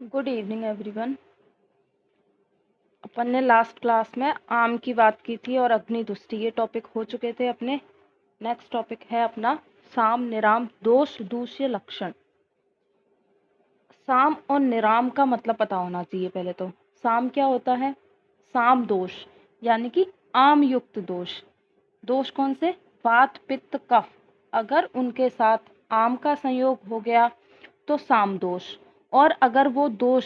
Good evening everyone. अपन ने last class में आम की बात की थी और अग्नि दुष्टि ये टॉपिक हो चुके थे अपने। नेक्स्ट टॉपिक है अपना साम निराम दोष दूष्य लक्षण। साम और निराम का मतलब पता होना चाहिए पहले तो। साम क्या होता है? साम दोष यानी कि आम युक्त दोष। दोष कौन से? वात पित्त कफ। अगर उनके साथ आम का संयोग हो गया तो साम दोष। और अगर वो दोष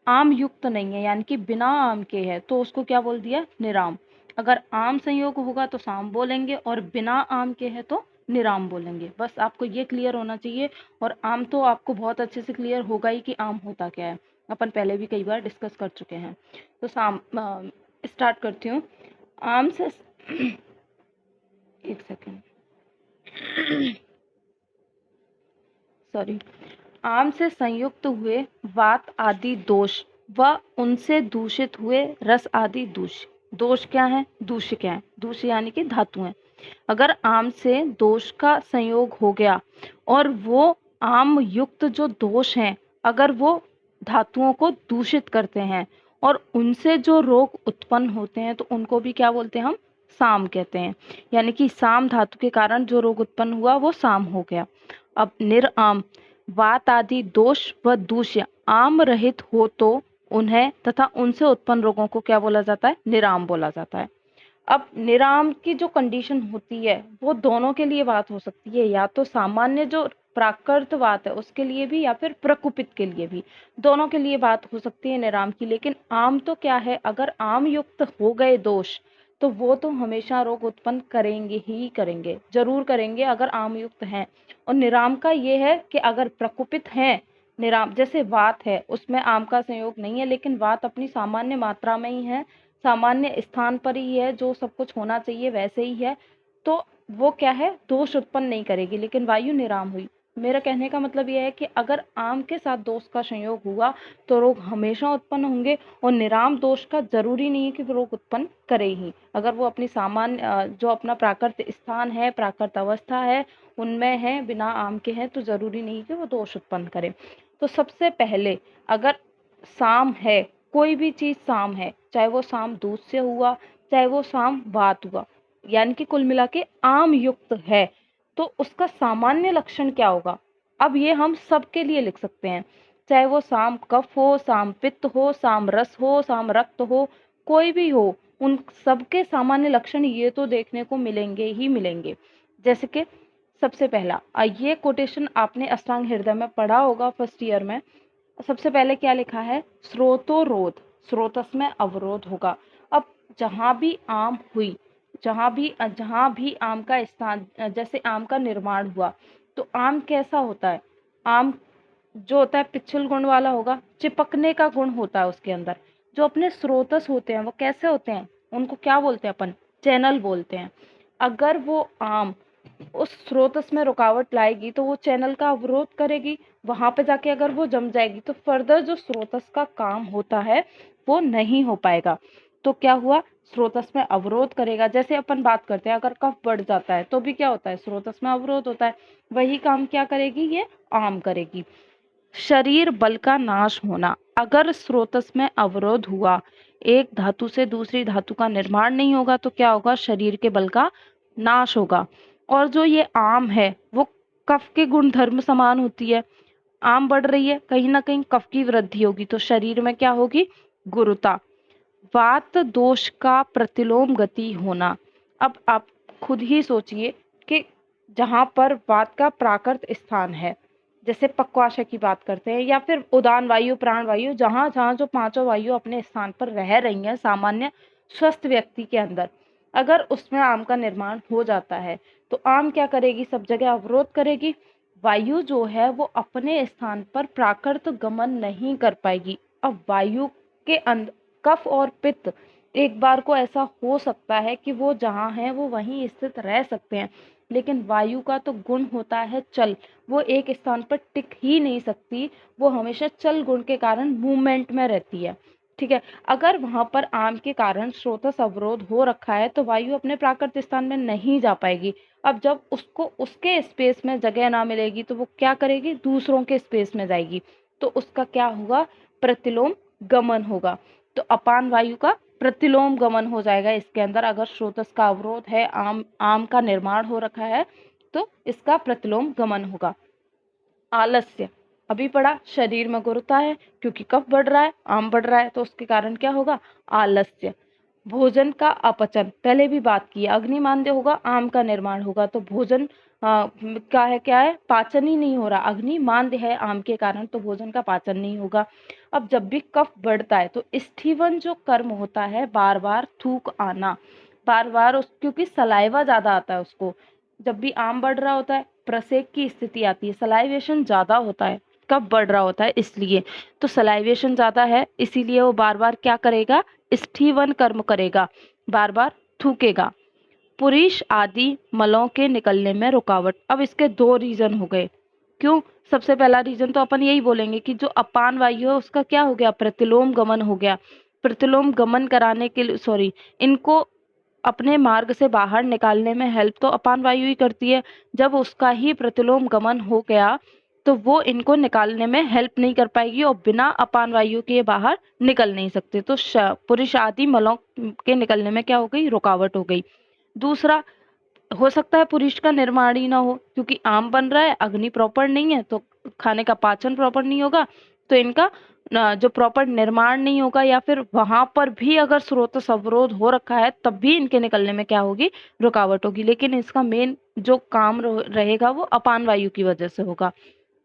आम युक्त नहीं है यानी कि बिना आम के है तो उसको क्या बोल दिया? निराम। अगर आम संयोग होगा तो साम बोलेंगे और बिना आम के है तो निराम बोलेंगे। बस आपको ये क्लियर होना चाहिए। और आम तो आपको बहुत अच्छे से क्लियर होगा ही कि आम होता क्या है, अपन पहले भी कई बार डिस्कस कर चुके हैं। तो साम स्टार्ट करती हूँ। आम से एक सेकेंड, सॉरी। आम से संयुक्त हुए वात आदि दोष व उनसे दूषित हुए रस आदि दूष। दोष क्या है? दूष्य क्या है? दूष्य यानी कि धातु है। अगर आम से दोष का संयोग हो गया और वो आम युक्त जो दोष हैं अगर वो धातुओं को दूषित करते हैं और उनसे जो रोग उत्पन्न होते हैं तो उनको भी क्या बोलते हैं? हम साम कहते हैं। यानी कि साम धातु के कारण जो रोग उत्पन्न हुआ वो साम हो गया। अब निराम वात आदि दोष व दूष्य आम रहित हो तो उन्हें तथा उनसे उत्पन्न रोगों को क्या बोला जाता है? निराम बोला जाता है। अब निराम की जो कंडीशन होती है वो दोनों के लिए बात हो सकती है, या तो सामान्य जो प्राकृत बात है उसके लिए भी या फिर प्रकुपित के लिए भी, दोनों के लिए बात हो सकती है निराम की। लेकिन आम तो क्या है, अगर आम युक्त हो गए दोष तो वो तो हमेशा रोग उत्पन्न करेंगे ही करेंगे, जरूर करेंगे अगर आम युक्त हैं। और निराम का ये है कि अगर प्रकुपित हैं निराम, जैसे वात है उसमें आम का संयोग नहीं है लेकिन वात अपनी सामान्य मात्रा में ही है, सामान्य स्थान पर ही है, जो सब कुछ होना चाहिए वैसे ही है, तो वो क्या है? दोष उत्पन्न नहीं करेगी। लेकिन वायु निराम हुई। मेरा कहने का मतलब यह है कि अगर आम के साथ दोष का संयोग हुआ तो रोग हमेशा उत्पन्न होंगे और निराम दोष का जरूरी नहीं है कि वो रोग उत्पन्न करे ही। अगर वो अपनी सामान्य जो अपना प्राकृत स्थान है, प्राकृत अवस्था है उनमें है, बिना आम के हैं, तो जरूरी नहीं कि वो दोष उत्पन्न करे। तो सबसे पहले अगर साम है, कोई भी चीज साम है, चाहे वो साम दूध से हुआ चाहे वो साम वात हुआ, यानी कि कुल मिला के आम युक्त है, तो उसका सामान्य लक्षण क्या होगा? अब ये हम सबके लिए लिख सकते हैं, चाहे वो साम कफ हो, साम पित्त हो, साम रस हो, साम रक्त हो, कोई भी हो, उन सबके सामान्य लक्षण ये तो देखने को मिलेंगे ही मिलेंगे। जैसे कि सबसे पहला ये कोटेशन आपने अष्टांग हृदय में पढ़ा होगा फर्स्ट ईयर में। सबसे पहले क्या लिखा है? स्रोतोरोध, स्रोतस में अवरोध होगा। अब जहां भी आम हुई, जहां भी आम का स्थान, जैसे आम का निर्माण हुआ तो आम कैसा होता है? आम जो होता है पिछल गुण वाला होगा, चिपकने का गुण होता है उसके अंदर। जो अपने स्रोतस होते हैं वो कैसे होते हैं? उनको क्या बोलते हैं अपन? चैनल बोलते हैं। अगर वो आम उस स्रोतस में रुकावट लाएगी तो वो चैनल का अवरोध करेगी, वहां पे जाके अगर वो जम जाएगी तो फर्दर जो स्रोतस का काम होता है वो नहीं हो पाएगा। तो क्या हुआ? स्रोतस में अवरोध करेगा। जैसे अपन बात करते हैं अगर कफ बढ़ जाता है तो भी क्या होता है? स्रोतस में अवरोध होता है। वही काम क्या करेगी? ये आम करेगी। शरीर बल का नाश होना, अगर स्रोतस में अवरोध हुआ, एक धातु से दूसरी धातु का निर्माण नहीं होगा तो क्या होगा? शरीर के बल का नाश होगा। और जो ये आम है वो कफ के गुण धर्म समान होती है। आम बढ़ रही है, कहीं ना कहीं कफ की वृद्धि होगी तो शरीर में क्या होगी? गुरुता। वात दोष का प्रतिलोम गति होना। अब आप खुद ही सोचिए कि जहां पर वात का प्राकृत स्थान है, जैसे पक्वाशय की बात करते हैं या फिर उदान वायु, प्राण वायु, जहां जहां जो पांचों वायु अपने स्थान पर रह रही हैं सामान्य स्वस्थ व्यक्ति के अंदर, अगर उसमें आम का निर्माण हो जाता है तो आम क्या करेगी? सब जगह अवरोध करेगी। वायु जो है वो अपने स्थान पर प्राकृत गमन नहीं कर पाएगी। अब वायु के अंदर कफ और पित्त, एक बार को ऐसा हो सकता है कि वो जहाँ हैं वो वहीं स्थित रह सकते हैं, लेकिन वायु का तो गुण होता है चल, वो एक स्थान पर टिक ही नहीं सकती, वो हमेशा चल गुण के कारण मूवमेंट में रहती है। ठीक है, अगर वहां पर आम के कारण स्रोतस अवरोध हो रखा है तो वायु अपने प्राकृत स्थान में नहीं जा पाएगी। अब जब उसको उसके स्पेस में जगह ना मिलेगी तो वो क्या करेगी? दूसरों के स्पेस में जाएगी। तो उसका क्या होगा? प्रतिलोम गमन होगा। तो अपान वायु का प्रतिलोम गमन हो जाएगा इसके अंदर। अगर स्रोतस का अवरोध है, आम का निर्माण हो रखा है, तो इसका प्रतिलोम गमन होगा। आलस्य अभी पढ़ा, शरीर में गुरुता है क्योंकि कफ बढ़ रहा है, आम बढ़ रहा है, तो उसके कारण क्या होगा, आलस्य। भोजन का अपचन, पहले भी बात की, अग्निमांद्य होगा, आम का निर्माण होगा, तो भोजन क्या है, पाचन ही नहीं हो रहा, अग्निमांद्य है आम के कारण, तो भोजन का पाचन नहीं होगा। अब जब भी कफ बढ़ता है तो स्थिवन जो कर्म होता है, बार बार थूक आना, बार बार क्योंकि सलाइवा ज्यादा आता है उसको, जब भी आम बढ़ रहा होता है प्रसेक की स्थिति आती है, सलाइवेशन ज्यादा होता है, कफ बढ़ रहा होता है इसलिए, तो सलाइवेशन ज्यादा है इसीलिए वो बार बार क्या करेगा, स्थीवन कर्म करेगा, बार बार थूकेगा। पुरीष आदि मलों के निकलने में रुकावट। अब इसके दो रीजन हो गए। क्यों? सबसे पहला रीजन तो अपन यही बोलेंगे कि जो अपान वायु है उसका क्या हो गया, प्रतिलोम गमन हो गया। प्रतिलोम गमन कराने के लिए इनको अपने मार्ग से बाहर निकालने में हेल्प तो अपान वायु ही करती है। जब उसका ही प्रतिलोम गमन हो गया तो वो इनको निकालने में हेल्प नहीं कर पाएगी और बिना अपान वायु के ये बाहर निकल नहीं सकते, तो पुरुष आदि मलों के निकलने में क्या हो गई, रुकावट हो गई। दूसरा, हो सकता है पुरुष का निर्माण ही ना हो क्योंकि आम बन रहा है, अग्नि प्रॉपर नहीं है, तो खाने का पाचन प्रॉपर नहीं होगा, तो इनका जो प्रॉपर निर्माण नहीं होगा, या फिर वहां पर भी अगर स्रोत अवरोध हो रखा है तब भी इनके निकलने में क्या होगी, रुकावट होगी। लेकिन इसका मेन जो काम रहेगा वो अपान वायु की वजह से होगा।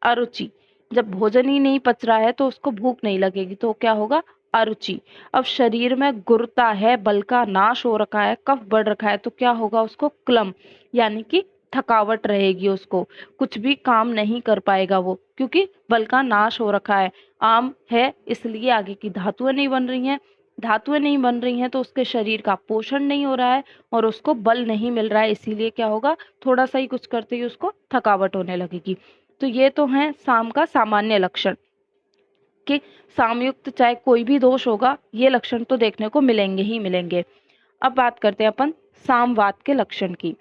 अरुचि, जब भोजन ही नहीं पच रहा है तो उसको भूख नहीं लगेगी, तो क्या होगा, अरुचि। अब शरीर में गुरुता है, बल का नाश हो रखा है, कफ बढ़ रखा है, तो क्या होगा उसको, क्लम, यानी कि थकावट रहेगी, उसको कुछ भी काम नहीं कर पाएगा वो, क्योंकि बल का नाश हो रखा है। आम है इसलिए आगे की धातुएं नहीं बन रही हैं, धातुएं नहीं बन रही हैं तो उसके शरीर का पोषण नहीं हो रहा है और उसको बल नहीं मिल रहा है, इसीलिए क्या होगा, थोड़ा सा ही कुछ करते ही उसको थकावट होने लगेगी। तो ये तो है साम का सामान्य लक्षण कि सामयुक्त चाहे कोई भी दोष होगा, ये लक्षण तो देखने को मिलेंगे ही मिलेंगे। अब बात करते हैं अपन सामवात के लक्षण की।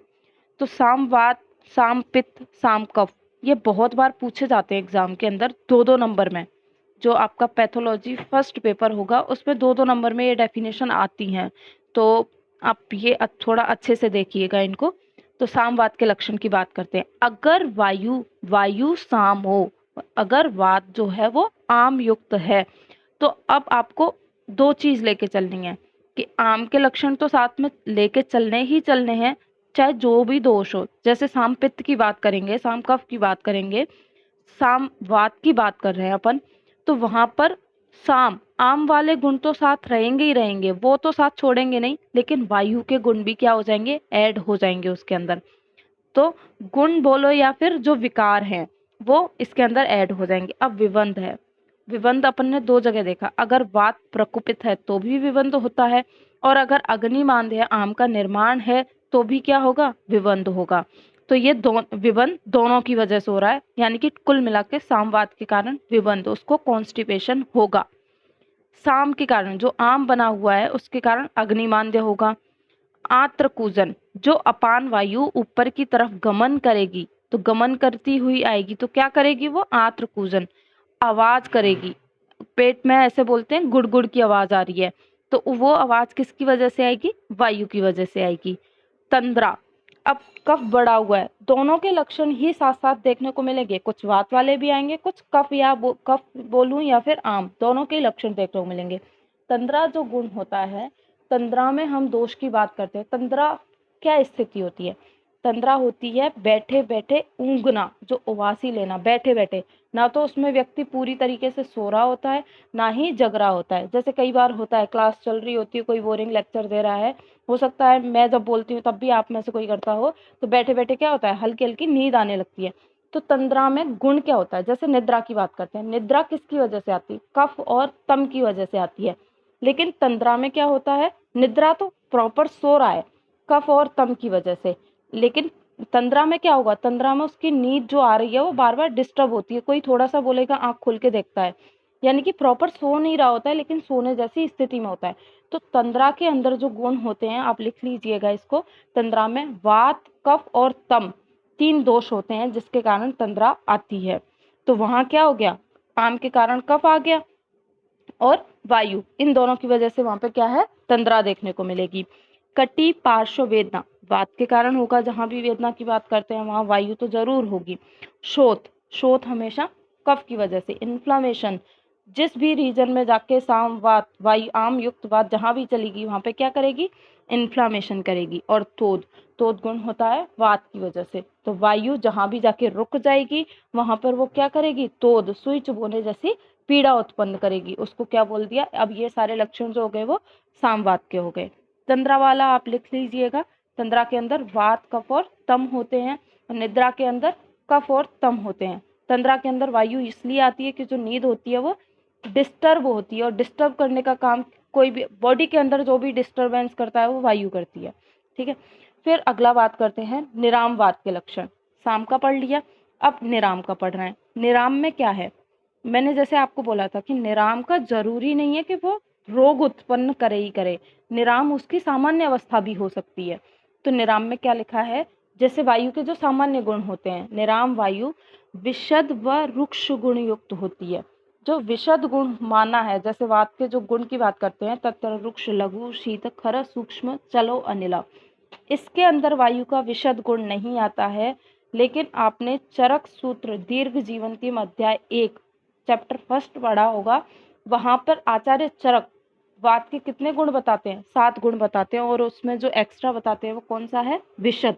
तो सामवात, साम पित्त, साम कफ, ये बहुत बार पूछे जाते हैं एग्जाम के अंदर, 2-2 नंबर में। जो आपका पैथोलॉजी फर्स्ट पेपर होगा उसमें 2-2 नंबर में ये डेफिनेशन आती हैं, तो आप ये थोड़ा अच्छे से देखिएगा इनको। तो सामवात के लक्षण की बात करते हैं। अगर वायु वायु साम हो, अगर वात जो है वो आम युक्त है, तो अब आपको दो चीज लेके चलनी है कि आम के लक्षण तो साथ में लेके चलने ही चलने हैं, चाहे जो भी दोष हो। जैसे साम पित्त की बात करेंगे, साम कफ की बात करेंगे, साम वात की बात कर रहे हैं अपन, तो वहां पर साम आम वाले गुण तो साथ रहेंगे ही रहेंगे, वो तो साथ छोड़ेंगे नहीं, लेकिन वायु के गुण भी क्या हो जाएंगे, ऐड हो जाएंगे उसके अंदर। तो गुण बोलो या फिर जो विकार हैं वो इसके अंदर ऐड हो जाएंगे। अब विबंध है, विबंध अपन ने दो जगह देखा, अगर वात प्रकुपित है तो भी विबंध होता है, और अगर अग्निमांद है, आम का निर्माण है, तो भी क्या होगा, विबंध होगा। तो ये विबंध दोनों की वजह से हो रहा है, यानी कि कुल मिला के सामवात के कारण विबंध, उसको कॉन्स्टिपेशन होगा। साम के कारण जो आम बना हुआ है उसके कारण अग्निमांद्य होगा। आत्र कूजन, जो अपान वायु ऊपर की तरफ गमन करेगी, तो गमन करती हुई आएगी, तो क्या करेगी वो, आत्र कूजन, आवाज करेगी, पेट में ऐसे बोलते हैं गुड़गुड़ की आवाज आ रही है, तो वो आवाज किसकी वजह से आएगी, वायु की वजह से आएगी। तंद्रा, अब कफ बढ़ा हुआ है, दोनों के लक्षण ही साथ साथ देखने को मिलेंगे, कुछ वात वाले भी आएंगे, कुछ कफ या कफ बोलूं या फिर आम, दोनों के लक्षण देखने को मिलेंगे। तंद्रा जो गुण होता है, तंद्रा में हम दोष की बात करते हैं। तंद्रा क्या स्थिति होती है, तंद्रा होती है बैठे बैठे ऊँघना, जो उवासी लेना, बैठे बैठे, ना तो उसमें व्यक्ति पूरी तरीके से सो रहा होता है ना ही जग रहा होता है। जैसे कई बार होता है, क्लास चल रही होती है, कोई बोरिंग लेक्चर दे रहा है, हो सकता है मैं जब बोलती हूँ तब भी आप में से कोई करता हो, तो बैठे बैठे क्या होता है, हल्की हल्की नींद आने लगती है। तो तंद्रा में गुण क्या होता है, जैसे निद्रा की बात करते हैं, निद्रा किसकी वजह से आती है, कफ और तम की वजह से आती है, लेकिन तंद्रा में क्या होता है, निद्रा तो प्रॉपर सो रहा है कफ और तम की वजह से, लेकिन तंद्रा में क्या होगा, तंद्रा में उसकी नींद जो आ रही है वो बार बार डिस्टर्ब होती है, कोई थोड़ा सा बोलेगा आंख खोल के देखता है, यानी कि प्रॉपर सो नहीं रहा होता है लेकिन सोने जैसी स्थिति में होता है। तो तंद्रा के अंदर जो गुण होते हैं, आप लिख लीजिएगा इसको, तंद्रा में वात, कफ और तम, 3 दोष होते हैं जिसके कारण तंद्रा आती है। तो वहां क्या हो गया, आम के कारण कफ आ गया, और वायु, इन दोनों की वजह से वहां पे क्या है, तंद्रा देखने को मिलेगी। कटी पार्श्व वेदना, वात के कारण होगा, जहां भी वेदना की बात करते हैं वहां वायु तो जरूर होगी। शोथ, शोथ हमेशा कफ की वजह से। इन्फ्लामेशन, जिस भी रीजन में जाके साम वात, वायु आम युक्त वात जहां भी चलेगी वहां पे क्या करेगी, इन्फ्लामेशन करेगी। और तोद, तोद गुण होता है वात की वजह से, तो वायु जहां भी जाके रुक जाएगी वहां पर वो क्या करेगी, तोद, सुई चुभोने जैसी पीड़ा उत्पन्न करेगी, उसको क्या बोल दिया। अब ये सारे लक्षण जो हो गए वो सामवात के हो गए। तंद्रा वाला आप लिख लीजिएगा, तंद्रा के अंदर वात, कफ और तम होते हैं, और निद्रा के अंदर कफ और तम होते हैं। तंद्रा के अंदर वायु इसलिए आती है कि जो नींद होती है वो डिस्टर्ब होती है, और डिस्टर्ब करने का काम कोई भी बॉडी के अंदर जो भी डिस्टर्बेंस करता है वो वायु करती है, ठीक है। फिर अगला बात करते हैं निरामवात के लक्षण। शाम का पढ़ लिया, अब निराम का पढ़ रहे हैं। निराम में क्या है, मैंने जैसे आपको बोला था कि निराम का जरूरी नहीं है कि वो रोग उत्पन्न करे ही करे, निराम उसकी सामान्य अवस्था भी हो सकती है। तो निराम में क्या लिखा है, जैसे वायु के जो सामान्य गुण होते हैं, निराम वायु विशद व रुक्ष गुण युक्त होती है। जो विशद गुण माना है, जैसे वात के जो गुण की बात करते हैं, तत्र रुक्ष लघु शीत खर सूक्ष्म चलो अनिला, इसके अंदर वायु का विशद गुण नहीं आता है। लेकिन आपने चरक सूत्र दीर्घ जीवंती अध्याय 1 चैप्टर फर्स्ट पढ़ा होगा, वहां पर आचार्य चरक वात के कितने गुण बताते हैं, 7 गुण बताते हैं, और उसमें जो एक्स्ट्रा बताते हैं वो कौन सा है, विशद।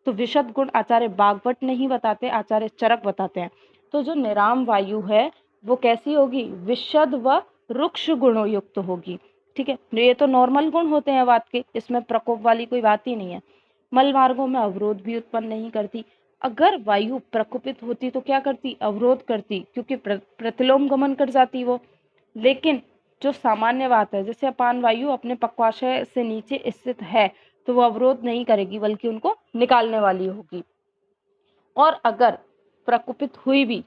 तो विशद गुण आचार्य बागवट नहीं बताते, आचार्य चरक बताते हैं। तो जो निराम वायु है वो कैसी होगी, विशद व रुक्ष गुणों युक्त होगी, ठीक है। ये तो नॉर्मल गुण होते हैं वात के, इसमें प्रकोप वाली कोई बात ही नहीं है। मल मार्गों में अवरोध भी उत्पन्न नहीं करती। अगर वायु प्रकोपित होती तो क्या करती, अवरोध करती, क्योंकि प्रतिलोम गमन कर जाती वो। लेकिन जो सामान्य बात है, जैसे अपान वायु अपने पक्वाशय से नीचे स्थित है तो वो अवरोध नहीं करेगी, बल्कि उनको निकालने वाली होगी। और अगर प्रकोपित हुई भी,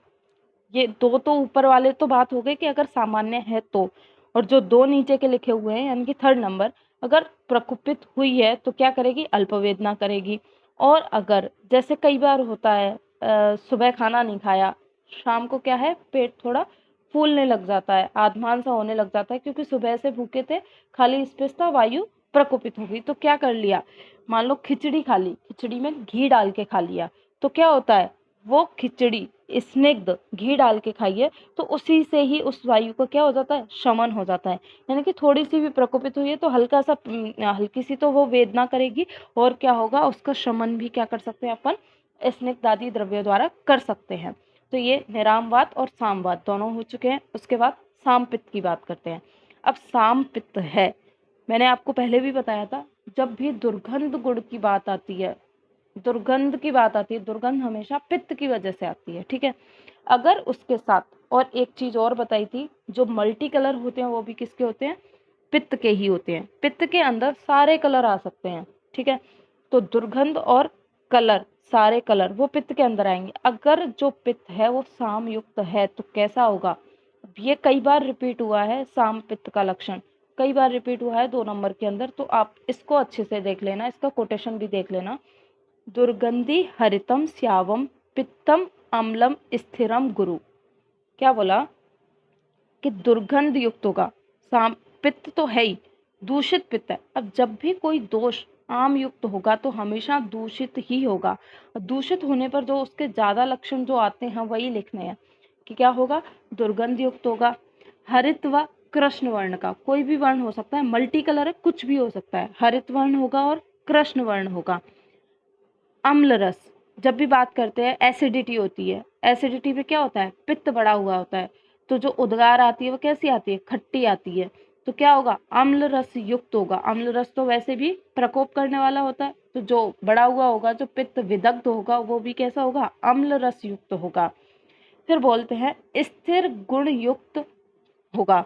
ये दो तो ऊपर वाले तो बात हो गई कि अगर सामान्य है तो, और जो 2 नीचे के लिखे हुए हैं यानी कि थर्ड नंबर, अगर प्रकोपित हुई है तो क्या करेगी, अल्पवेदना करेगी। और अगर जैसे कई बार होता है, सुबह खाना नहीं खाया, शाम को क्या है, पेट थोड़ा फूलने लग जाता है, आधमान सा होने लग जाता है, क्योंकि सुबह से भूखे थे, खाली स्पेस था, वायु प्रकोपित हो गई, तो क्या कर लिया, मान लो खिचड़ी खा ली, खिचड़ी में घी डाल के खा लिया, तो क्या होता है, वो खिचड़ी स्निग्ध घी डाल के खाइए तो उसी से ही उस वायु को क्या हो जाता है, शमन हो जाता है। यानी कि थोड़ी सी भी प्रकोपित हुई है तो हल्का सा हल्की सी तो वो वेदना करेगी, और क्या होगा, उसका शमन भी क्या कर सकते हैं अपन, स्निग्ध आदि द्रव्य द्वारा कर सकते हैं। तो ये निरामवात और सामवात दोनों हो चुके हैं। उसके बाद सामपित्त की बात करते हैं। अब सामपित्त है, मैंने आपको पहले भी बताया था, जब भी दुर्गंध गुण की बात आती है, दुर्गंध की बात आती है, दुर्गंध हमेशा पित्त की वजह से आती है, ठीक है। अगर उसके साथ और एक चीज और बताई थी, जो मल्टी कलर होते हैं वो भी किसके होते हैं, पित्त के ही होते हैं। पित्त के अंदर सारे कलर आ सकते हैं, ठीक है। तो दुर्गंध और कलर, सारे कलर वो पित्त के अंदर आएंगे। अगर जो पित्त है वो साम युक्त है तो कैसा होगा, ये कई बार रिपीट हुआ है, साम पित्त का लक्षण कई बार रिपीट हुआ है 2 नंबर के अंदर, तो आप इसको अच्छे से देख लेना, इसका कोटेशन भी देख लेना। दुर्गंधि हरितम श्यावम पित्तम अम्लम स्थिरम गुरु, क्या बोला कि दुर्गंध युक्त होगा, साम पित्त तो है ही, दूषित पित्त है। अब जब भी कोई दोष आम युक्त होगा तो हमेशा दूषित ही होगा। दूषित होने पर जो उसके ज्यादा लक्षण जो आते हैं वही लिखने हैं कि क्या होगा, दुर्गंध युक्त होगा, हरित व कृष्ण वर्ण का, कोई भी वर्ण हो सकता है, मल्टी कलर है, कुछ भी हो सकता है, हरित वर्ण होगा और कृष्ण वर्ण होगा। अम्ल रस, जब भी बात करते हैं एसिडिटी होती है, एसिडिटी में क्या होता है, पित्त बढ़ा हुआ होता है, तो जो उद्गार आती है वो कैसी आती है, खट्टी आती है, तो क्या होगा, अम्ल रस युक्त होगा। अम्ल रस तो वैसे भी प्रकोप करने वाला होता है, तो जो बढ़ा हुआ होगा, जो पित्त विदग्ध होगा वो भी कैसा होगा, अम्ल रस युक्त होगा। फिर बोलते हैं स्थिर गुण युक्त होगा।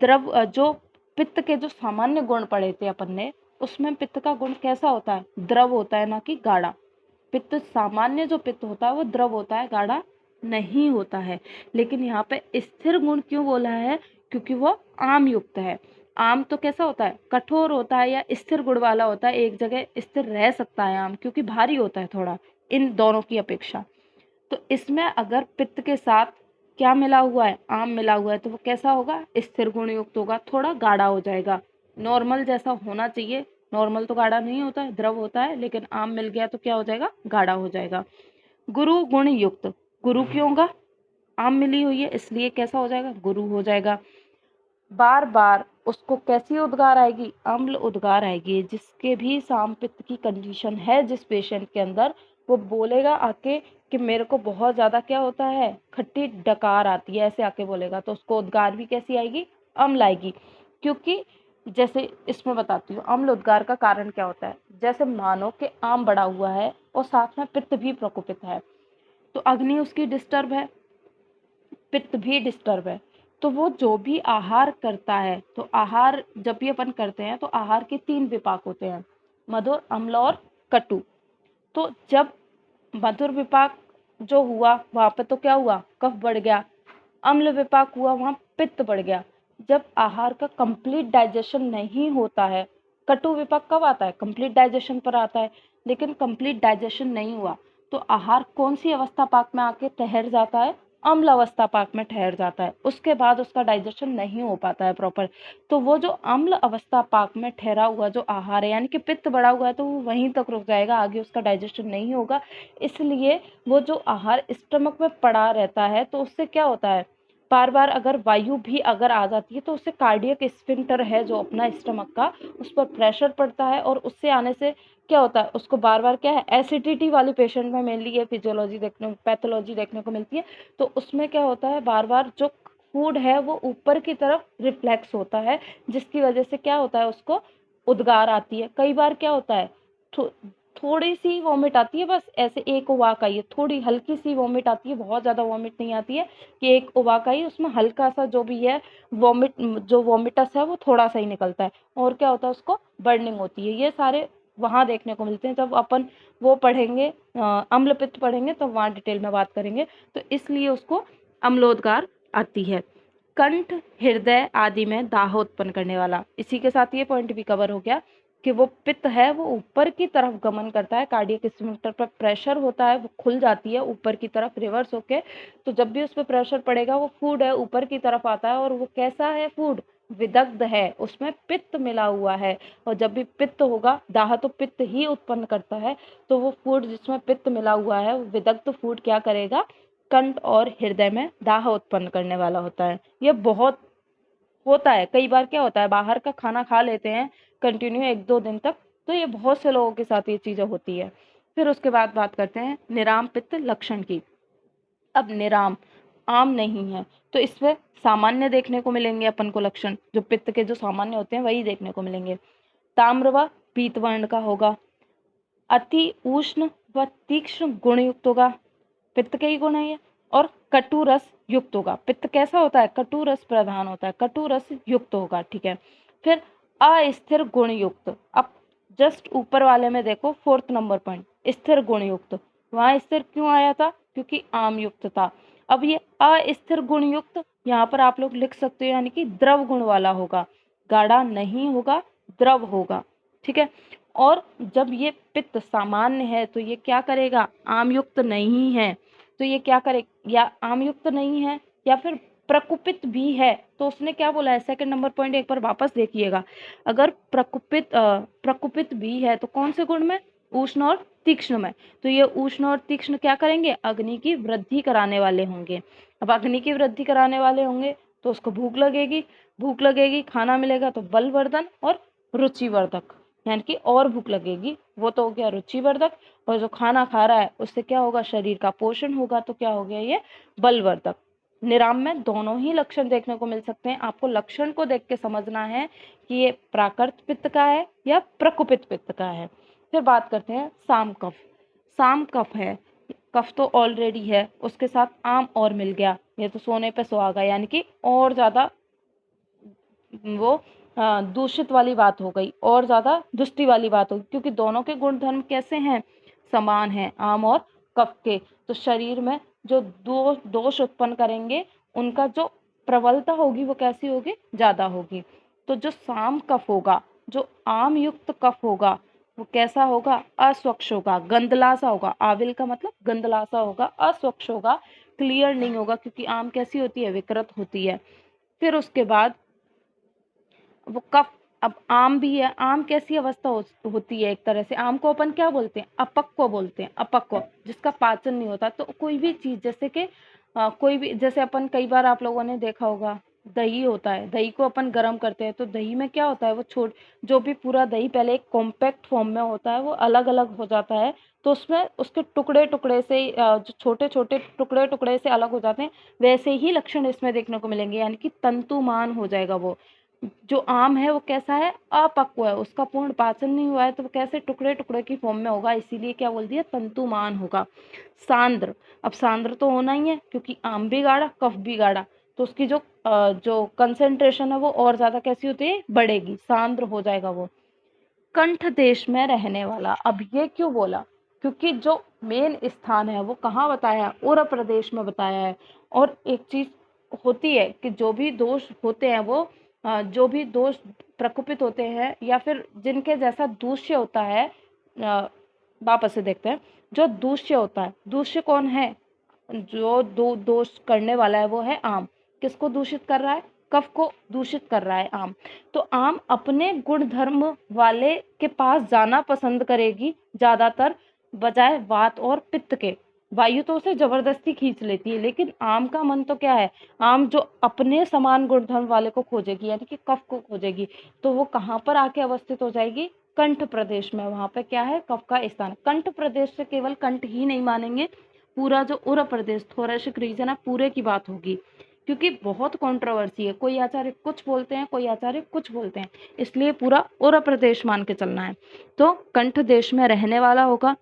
द्रव, जो पित्त के जो सामान्य गुण पढ़े थे अपन ने, उसमें पित्त का गुण कैसा होता है, द्रव होता है, ना कि गाढ़ा। पित्त सामान्य जो पित्त होता है वो द्रव होता है, गाढ़ा नहीं होता है। लेकिन यहाँ पे स्थिर गुण क्यों बोला है, क्योंकि वो आम युक्त है। आम तो कैसा होता है, कठोर होता है या स्थिर गुण वाला होता है, एक जगह स्थिर रह सकता है आम, क्योंकि भारी होता है थोड़ा इन दोनों की अपेक्षा। तो इसमें अगर पित्त के साथ क्या मिला हुआ है, आम मिला हुआ है, तो वो कैसा होगा, स्थिर गुण युक्त होगा, थोड़ा गाढ़ा हो जाएगा। नॉर्मल जैसा होना चाहिए, नॉर्मल तो गाढ़ा नहीं होता है, द्रव होता है, लेकिन आम मिल गया तो क्या हो जाएगा, गाढ़ा हो जाएगा। गुरु गुण युक्त, गुरु क्यों होगा, आम मिली हुई है इसलिए कैसा हो जाएगा, गुरु हो जाएगा। बार बार उसको कैसी उद्गार आएगी, अम्ल उद्गार आएगी। जिसके भी साम पित्त की कंडीशन है जिस पेशेंट के अंदर, वो बोलेगा आके कि मेरे को बहुत ज्यादा क्या होता है, खट्टी डकार आती है, ऐसे आके बोलेगा, तो उसको उद्गार भी कैसी आएगी, अम्ल आएगी। क्योंकि जैसे इसमें बताती हूँ अम्ल उद्गार का कारण क्या होता है। जैसे मानो कि आम बड़ा हुआ है और साथ में पित्त भी प्रकोपित है, तो अग्नि उसकी डिस्टर्ब है, पित्त भी डिस्टर्ब है, तो वो जो भी आहार करता है, तो आहार जब भी अपन करते हैं तो आहार के 3 विपाक होते हैं, मधुर, अम्ल और कटु। तो जब मधुर विपाक जो हुआ वहां पे तो क्या हुआ, कफ बढ़ गया। अम्ल विपाक हुआ, वहां पित्त बढ़ गया। जब आहार का कंप्लीट डाइजेशन नहीं होता है, कटु विपाक कब आता है, कंप्लीट डाइजेशन पर आता है, लेकिन कंप्लीट डाइजेशन नहीं हुआ तो आहार कौन सी अवस्था पाक में आके ठहर जाता है, अम्ल अवस्था पाक में ठहर जाता है। उसके बाद उसका डाइजेशन नहीं हो पाता है प्रॉपर। तो वो जो अम्ल अवस्था पाक में ठहरा हुआ जो आहार है, यानी कि पित्त बढ़ा हुआ है, तो वो वहीं तक रुक जाएगा, आगे उसका डाइजेशन नहीं होगा। इसलिए वो जो आहार स्टमक में पड़ा रहता है, तो उससे क्या होता है, बार बार अगर वायु भी अगर आ जाती है तो उससे कार्डियक स्फिंक्टर है जो अपना स्टमक का, उस पर प्रेशर पड़ता है, और उससे आने से क्या होता है, उसको बार बार क्या है, एसिडिटी वाले पेशेंट में मेनली ये फिजियोलॉजी देखने, पैथोलॉजी देखने को मिलती है। तो उसमें क्या होता है, बार बार जो फूड है वो ऊपर की तरफ रिफ्लेक्स होता है, जिसकी वजह से क्या होता है, उसको उद्गार आती है। कई बार क्या होता है, थोड़ी सी वॉमिट आती है, बस ऐसे एक उबाक आई है, थोड़ी हल्की सी वॉमिट आती है, बहुत ज्यादा वॉमिट नहीं आती है, कि एक उबाक आई, उसमें हल्का सा जो भी है वॉमिट, जो वॉमिटस है वो थोड़ा सा ही निकलता है, और क्या होता है, उसको बर्निंग होती है। ये सारे वहां देखने को मिलते हैं। जब अपन वो पढ़ेंगे, अम्ल पित्त पढ़ेंगे, तो वहां डिटेल में बात करेंगे। तो इसलिए उसको अम्लोदगार आती है। कंठ, हृदय आदि में दाह उत्पन्न करने वाला, इसी के साथ ये पॉइंट भी कवर हो गया कि वो पित्त है वो ऊपर की तरफ गमन करता है, कार्डियक स्फिंक्टर पर प्रेशर होता है, वो खुल जाती है ऊपर की तरफ रिवर्स होके। तो जब भी उस पर प्रेशर पड़ेगा, वो फूड है ऊपर की तरफ आता है, और वो कैसा है, फूड विदग्ध है, उसमें पित्त मिला हुआ है। और जब भी पित्त होगा, दाह तो पित्त ही उत्पन्न करता है, तो वो फूड जिसमें पित्त मिला हुआ है, विदग्ध फूड क्या करेगा, कंठ और हृदय में दाह उत्पन्न करने वाला होता है। ये बहुत होता है, कई बार क्या होता है, बाहर का खाना खा लेते हैं कंटिन्यू 1-2 दिन तक, तो ये बहुत से लोगों के साथ ये चीजें होती है। फिर उसके बाद बात करते हैं निराम पित्त लक्षण की। अब निराम आम नहीं है, तो इसमें सामान्य देखने को मिलेंगे अपन को लक्षण, जो पित्त के जो सामान्य होते हैं वही देखने को मिलेंगे। ताम्र व पीत वर्ण का होगा, अति उष्ण व तीक्ष्ण गुण युक्त होगा, पित्त के ही गुण है ये। और कटु रस युक्त होगा, पित्त कैसा होता है, कटु रस प्रधान होता है, कटु रस युक्त होगा, ठीक है। फिर अस्थिर गुण युक्त, अब जस्ट ऊपर वाले में देखो 4th नंबर पॉइंट, स्थिर गुण युक्त, वहां स्थिर क्यों आया था, क्योंकि आम युक्त था। अब ये अस्थिर गुण युक्त यहाँ पर आप लोग लिख सकते हो, यानी कि द्रव गुण वाला होगा, गाढ़ा नहीं होगा, द्रव होगा, ठीक है। और जब ये पित्त सामान्य है तो ये क्या करेगा, आम युक्त नहीं है, तो ये क्या करे, या आम युक्त नहीं है या फिर प्रकुपित भी है, तो उसने क्या बोला है, 2nd नंबर पॉइंट एक बार वापस देखिएगा। अगर प्रकुपित भी है तो कौन से गुण में, उष्ण और तीक्ष्ण में, तो ये उष्ण और तीक्ष्ण क्या करेंगे, अग्नि की वृद्धि कराने वाले होंगे। अब अग्नि की वृद्धि कराने वाले होंगे तो उसको भूख लगेगी, भूख लगेगी, खाना मिलेगा तो बलवर्धन और रुचिवर्धक, यानी कि और भूख लगेगी, वो तो हो गया रुचिवर्धक, और जो खाना खा रहा है उससे क्या होगा, शरीर का पोषण होगा, तो क्या हो गया, ये बलवर्धक। निराम में दोनों ही लक्षण देखने को मिल सकते हैं, आपको लक्षण को देख के समझना है कि ये प्राकृत पित्त का है या प्रकुपित पित्त का है। फिर बात करते हैं साम कफ। साम कफ है, कफ तो ऑलरेडी है, उसके साथ आम और मिल गया, ये तो सोने पे सुहागा, यानी कि और ज्यादा वो दूषित वाली बात हो गई, और ज्यादा दुष्टि वाली बात हो गई, क्योंकि दोनों के गुण धर्म कैसे हैं, समान हैं, आम और कफ के। तो शरीर में जो दो दोष उत्पन्न करेंगे, उनका जो प्रबलता होगी वो कैसी होगी, ज्यादा होगी। तो जो साम कफ होगा, जो आम युक्त कफ होगा, वो कैसा होगा, अस्वच्छ होगा, गंदला सा होगा, आविल का मतलब गंदला सा होगा, अस्वच्छ होगा, क्लियर नहीं होगा, क्योंकि आम कैसी होती है, विकृत होती है। फिर उसके बाद वो कफ, अब आम भी है, आम कैसी अवस्था होती है, एक तरह से आम को अपन क्या बोलते हैं, अपक्व बोलते हैं, अपक्व, जिसका पाचन नहीं होता। तो कोई भी चीज जैसे कि कोई भी, जैसे अपन कई बार आप लोगों ने देखा होगा, दही होता है, दही को अपन गर्म करते हैं तो दही में क्या होता है, वो जो भी पूरा दही पहले एक कॉम्पैक्ट फॉर्म में होता है, वो अलग अलग हो जाता है। तो उसमें उसके टुकड़े टुकड़े से जो छोटे छोटे टुकड़े टुकड़े से अलग हो जाते हैं, वैसे ही लक्षण इसमें देखने को मिलेंगे, यानी कि तंतुमान हो जाएगा वो। जो आम है वो कैसा है, अपक्व है, उसका पूर्ण पाचन नहीं हुआ है, तो वो कैसे टुकड़े टुकड़े की फॉर्म में होगा, इसीलिए क्या बोल दिया, तंतुमान होगा। सांद्र, अब सांद्र तो होना ही है, क्योंकि आम भी गाढ़ा, कफ भी गाढ़ा, तो उसकी जो कंसेंट्रेशन है वो और ज्यादा कैसी होती है, बढ़ेगी, सांद्र हो जाएगा वो। कंठ देश में रहने वाला, अब ये क्यों बोला, क्योंकि जो मेन स्थान है वो कहाँ बताया है, उर प्रदेश में बताया है। और एक चीज होती है कि जो भी दोष होते हैं वो जो भी दोष प्रकोपित होते हैं, या फिर जिनके जैसा दूष्य होता है, वापस से देखते हैं, जो दूष्य होता है, दूष्य कौन है, जो दोष करने वाला है वो है आम। किसको दूषित कर रहा है, कफ को दूषित कर रहा है आम। तो आम अपने गुण धर्म वाले के पास जाना पसंद करेगी ज्यादातर, बजाय वात और पित्त के। वायु तो उसे जबरदस्ती खींच लेती है, लेकिन आम का मन तो क्या है, आम जो अपने समान गुण धर्म वाले को खोजेगी, यानी कि कफ को खोजेगी। तो वो कहाँ पर आके अवस्थित हो जाएगी, कंठ प्रदेश में। वहां पे क्या है, कफ का स्थान। कंठ प्रदेश से केवल कंठ ही नहीं मानेंगे, पूरा जो उर प्रदेश, थोरैसिक रीजन है, पूरे की बात होगी, क्योंकि बहुत कंट्रोवर्सी है, कोई आचार्य कुछ बोलते हैं, कोई आचार्य कुछ बोलते हैं, इसलिए पूरा उर प्रदेश मान के चलना है। तो कंठ देश में रहने वाला होगा,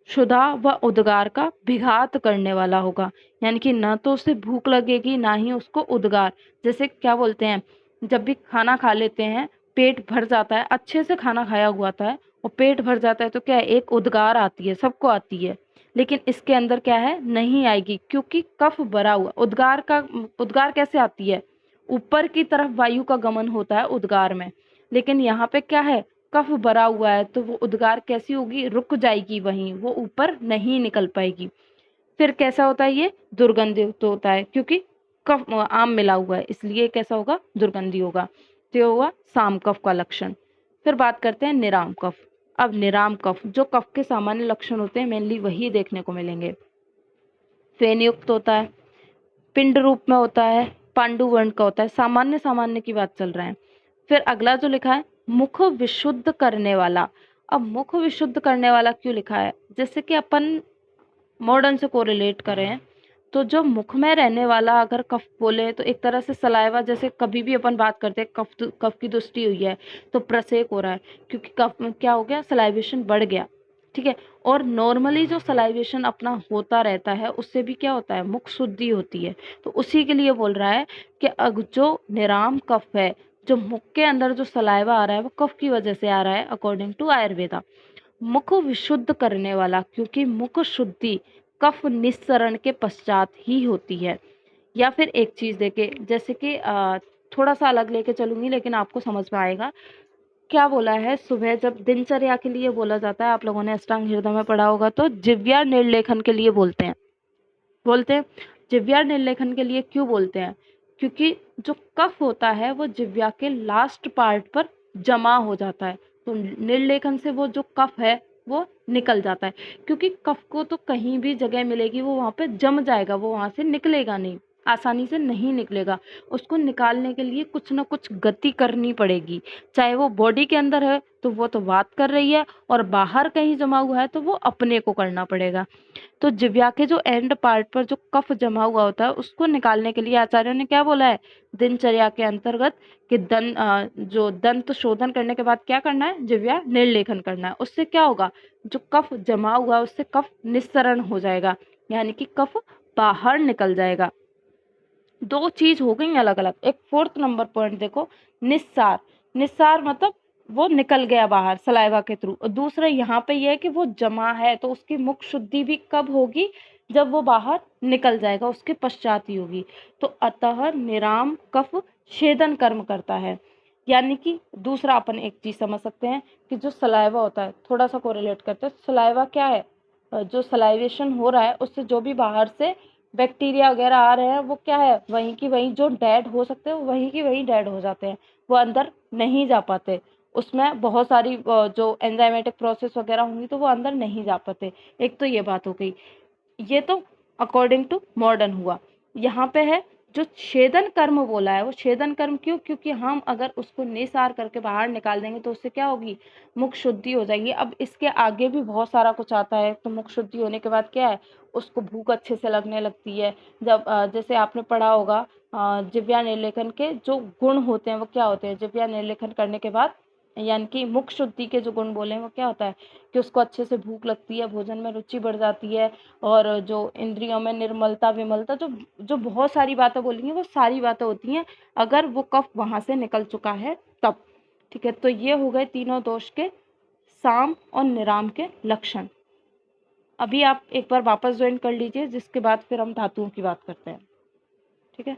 क्षुधा व उद्गार का विघात करने वाला होगा, यानी कि ना तो उसे भूख लगेगी, ना ही उसको उद्गार, जैसे क्या बोलते हैं, जब भी खाना खा लेते हैं, पेट भर जाता है, अच्छे से खाना खाया हुआ था है और पेट भर जाता है, तो क्या है, एक उद्गार आती है, सबको आती है, लेकिन इसके अंदर क्या है, नहीं आएगी, क्योंकि कफ भरा हुआ। उद्गार कैसे आती है, ऊपर की तरफ वायु का गमन होता है उद्गार में, लेकिन यहाँ पे क्या है, कफ भरा हुआ है, तो वो उद्गार कैसी होगी, रुक जाएगी वहीं, वो ऊपर नहीं निकल पाएगी। फिर कैसा होता है, ये दुर्गंधी तो होता है, क्योंकि कफ आम मिला हुआ है, इसलिए कैसा होगा, दुर्गंधी होगा। तो ये हुआ साम कफ का लक्षण। फिर बात करते हैं निराम कफ। अब निराम कफ, जो कफ के सामान्य लक्षण होते हैं, मेनली वही देखने को मिलेंगे। फेन युक्त होता है, पिंड रूप में होता है, पांडु वर्ण का होता है, सामान्य सामान्य की बात चल रहा है। फिर अगला जो लिखा है, मुख विशुद्ध करने वाला। अब मुख विशुद्ध करने वाला क्यों लिखा है, जैसे कि अपन मॉडर्न से कोरिलेट करें, तो जो मुख में रहने वाला अगर कफ बोले, तो एक तरह से सलाइवा, जैसे कभी भी अपन बात करते हैं, कफ की दृष्टि हुई है तो प्रसेक हो रहा है, क्योंकि कफ में क्या हो गया, सलाइवेशन बढ़ गया, ठीक है। और नॉर्मली जो सलाइवेशन अपना होता रहता है, उससे भी क्या होता है, मुख शुद्धि होती है। तो उसी के लिए बोल रहा है कि जो निराम कफ है, जो मुख के अंदर जो सलाइवा आ रहा है, वो कफ की वजह से आ रहा है, अकॉर्डिंग टू आयुर्वेदा। मुख विशुद्ध करने वाला, क्योंकि मुख शुद्धि कफ निस्सरण के पश्चात ही होती है। या फिर एक चीज देखे, जैसे कि थोड़ा सा अलग लेके चलूंगी, लेकिन आपको समझ में आएगा। क्या बोला है, सुबह जब दिनचर्या के लिए बोला जाता है, आप लोगों ने अष्टांग हृदय में पढ़ा होगा, तो जिव्या निर्लेखन के लिए बोलते हैं। जिव्या निर्लेखन के लिए क्यों बोलते हैं, क्योंकि जो कफ होता है वो जिव्या के लास्ट पार्ट पर जमा हो जाता है, तो निर्लेखन से वो जो कफ है वो निकल जाता है, क्योंकि कफ को तो कहीं भी जगह मिलेगी, वो वहां पे जम जाएगा, वो वहां से निकलेगा नहीं, आसानी से नहीं निकलेगा। उसको निकालने के लिए कुछ ना कुछ गति करनी पड़ेगी, चाहे वो बॉडी के अंदर है तो वो तो बात कर रही है, और बाहर कहीं जमा हुआ है तो वो अपने को करना पड़ेगा। तो जिव्या के जो एंड पार्ट पर जो कफ जमा हुआ होता है, उसको निकालने के लिए आचार्यों ने क्या बोला है, दिनचर्या के अंतर्गत कि जो दंत शोधन करने के बाद क्या करना है, जिव्या निर्लेखन करना है। उससे क्या होगा, जो कफ जमा हुआ है उससे कफ निस्सरण हो जाएगा, यानी कि कफ बाहर निकल जाएगा। दो चीज हो गई अलग अलग। एक फोर्थ नंबर पॉइंट देखो, निस्सार। निस्सार मतलब वो निकल गया बाहर सलाइवा के थ्रू, और दूसरा यहाँ पे ये है कि वो जमा है, तो उसकी मुख शुद्धि भी कब होगी, जब वो बाहर निकल जाएगा, उसके पश्चात ही होगी। तो अतः निराम कफ छेदन कर्म करता है। यानी कि दूसरा अपन एक चीज समझ सकते हैं कि जो सलाइवा होता है, थोड़ा सा कोरिलेट करते हैं, सलाइवा क्या है, जो सलाइवेशन हो रहा है उससे जो भी बाहर से बैक्टीरिया वगैरह आ रहे हैं, वो क्या है, वहीं की वहीं जो डेड हो सकते हैं वहीं की वहीं डेड हो जाते हैं, वो अंदर नहीं जा पाते। उसमें बहुत सारी जो एंजाइमेटिक प्रोसेस वगैरह होंगी तो वो अंदर नहीं जा पाते। एक तो ये बात हो गई। ये तो अकॉर्डिंग टू मॉडर्न हुआ। यहाँ पे है जो छेदन कर्म बोला है, वो छेदन कर्म क्यों, क्योंकि हम अगर उसको निसार करके बाहर निकाल देंगे तो उससे क्या होगी, मुख शुद्धि हो जाएगी। अब इसके आगे भी बहुत सारा कुछ आता है। तो मुख शुद्धि होने के बाद क्या है, उसको भूख अच्छे से लगने लगती है। जब जैसे आपने पढ़ा होगा जिह्वा निर्लेखन के जो गुण होते हैं वो क्या होते हैं, जिह्वा निर्लेखन करने के बाद यानी कि मुख शुद्धि के जो गुण बोले हैं वो क्या होता है कि उसको अच्छे से भूख लगती है, भोजन में रुचि बढ़ जाती है, और जो इंद्रियों में निर्मलता विमलता, जो जो बहुत सारी बातें बोली हैं वो सारी बातें होती हैं अगर वो कफ वहां से निकल चुका है तब। ठीक है, तो ये हो गए तीनों दोष के साम और निराम के लक्षण। अभी आप एक बार वापस ज्वाइन कर लीजिए, जिसके बाद फिर हम धातुओं की बात करते हैं। ठीक है।